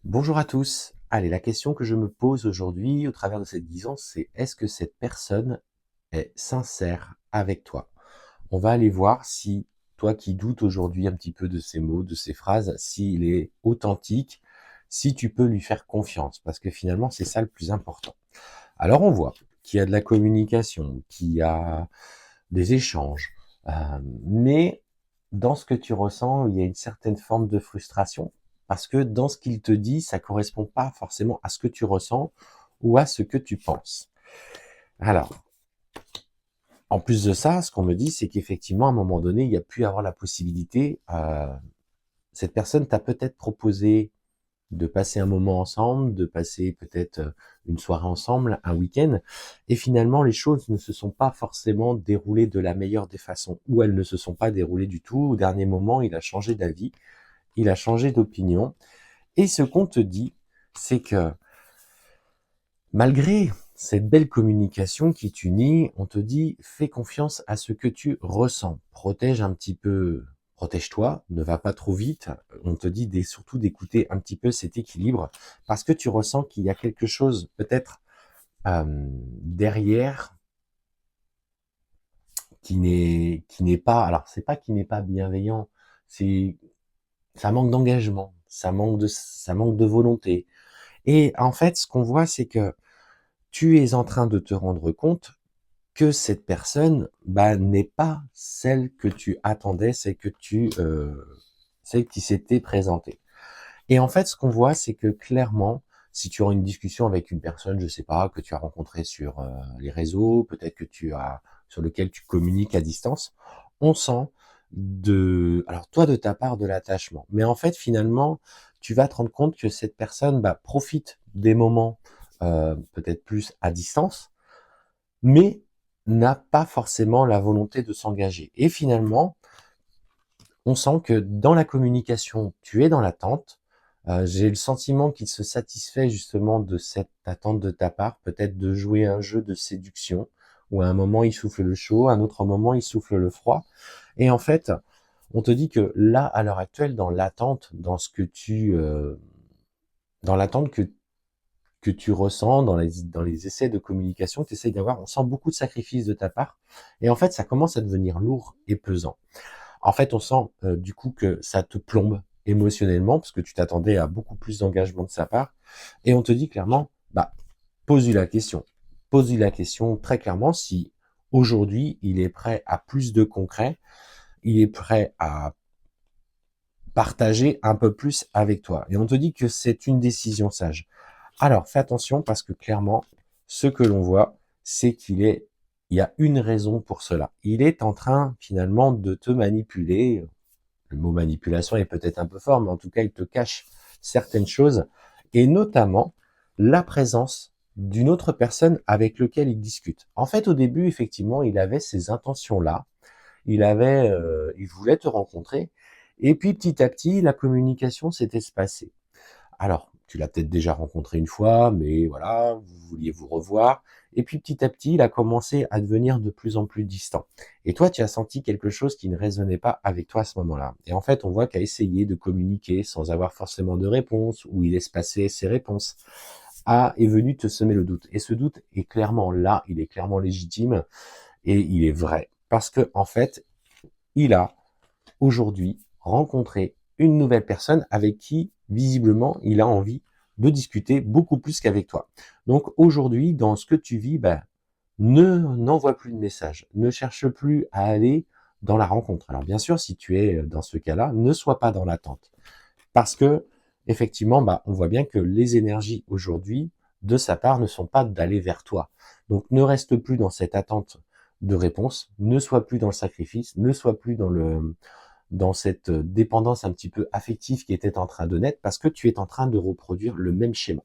Bonjour à tous. Allez, la question que je me pose aujourd'hui au travers de cette guidance, c'est est-ce que cette personne est sincère avec toi? On va aller voir si toi qui doutes aujourd'hui un petit peu de ces mots, de ces phrases, s'il est authentique, si tu peux lui faire confiance, parce que finalement c'est ça le plus important. Alors on voit qu'il y a de la communication, qu'il y a des échanges, mais dans ce que tu ressens, il y a une certaine forme de frustration parce que dans ce qu'il te dit, ça correspond pas forcément à ce que tu ressens ou à ce que tu penses. Alors, en plus de ça, ce qu'on me dit, c'est qu'effectivement, à un moment donné, il y a pu avoir la possibilité, cette personne t'a peut-être proposé de passer un moment ensemble, de passer peut-être une soirée ensemble, un week-end, et finalement les choses ne se sont pas forcément déroulées de la meilleure des façons, ou elles ne se sont pas déroulées du tout. Au dernier moment, il a changé d'avis, il a changé d'opinion, et ce qu'on te dit, c'est que malgré cette belle communication qui t'unit, on te dit fais confiance à ce que tu ressens, protège-toi, ne va pas trop vite. On te dit surtout d'écouter un petit peu cet équilibre parce que tu ressens qu'il y a quelque chose peut-être derrière qui n'est pas. Alors c'est pas qui n'est pas bienveillant, c'est ça manque d'engagement, ça manque de volonté. Et en fait, ce qu'on voit, c'est que tu es en train de te rendre compte que cette personne, n'est pas celle que tu attendais, celle qui s'était présentée. Et en fait, ce qu'on voit, c'est que clairement, si tu as une discussion avec une personne, je sais pas, que tu as rencontrée sur les réseaux, peut-être que sur lequel tu communiques à distance, on sent alors toi de ta part de l'attachement. Mais en fait, finalement, tu vas te rendre compte que cette personne, profite des moments peut-être plus à distance, mais n'a pas forcément la volonté de s'engager. Et finalement, on sent que dans la communication, tu es dans l'attente. J'ai le sentiment qu'il se satisfait justement de cette attente de ta part, peut-être de jouer un jeu de séduction, où à un moment il souffle le chaud, à un autre moment il souffle le froid. Et en fait, on te dit que là, à l'heure actuelle, dans l'attente, dans l'attente que tu ressens dans les essais de communication que tu essayes d'avoir, on sent beaucoup de sacrifices de ta part. Et en fait, ça commence à devenir lourd et pesant. En fait, on sent du coup que ça te plombe émotionnellement parce que tu t'attendais à beaucoup plus d'engagement de sa part. Et on te dit clairement, pose-lui la question. Pose-lui la question très clairement si aujourd'hui il est prêt à plus de concret, il est prêt à partager un peu plus avec toi. Et on te dit que c'est une décision sage. Alors, fais attention parce que clairement, ce que l'on voit, c'est il y a une raison pour cela. Il est en train finalement de te manipuler. Le mot manipulation est peut-être un peu fort, mais en tout cas, il te cache certaines choses, et notamment la présence d'une autre personne avec laquelle il discute. En fait, au début, effectivement, il avait ces intentions-là. Il voulait te rencontrer, et puis petit à petit, la communication s'était espacée. Alors, tu l'as peut-être déjà rencontré une fois, mais voilà, vous vouliez vous revoir. Et puis petit à petit, il a commencé à devenir de plus en plus distant. Et toi, tu as senti quelque chose qui ne résonnait pas avec toi à ce moment-là. Et en fait, on voit qu'à essayer de communiquer sans avoir forcément de réponse, ou il espaçait ses réponses, est venu te semer le doute. Et ce doute est clairement là, il est clairement légitime, et il est vrai. Parce que, en fait, il a aujourd'hui rencontrer une nouvelle personne avec qui, visiblement, il a envie de discuter beaucoup plus qu'avec toi. Donc aujourd'hui, dans ce que tu vis, n'envoie plus de messages, ne cherche plus à aller dans la rencontre. Alors bien sûr, si tu es dans ce cas-là, ne sois pas dans l'attente. Parce que, effectivement, on voit bien que les énergies aujourd'hui, de sa part, ne sont pas d'aller vers toi. Donc ne reste plus dans cette attente de réponse, ne sois plus dans le sacrifice, ne sois plus dans cette dépendance un petit peu affective qui était en train de naître parce que tu es en train de reproduire le même schéma.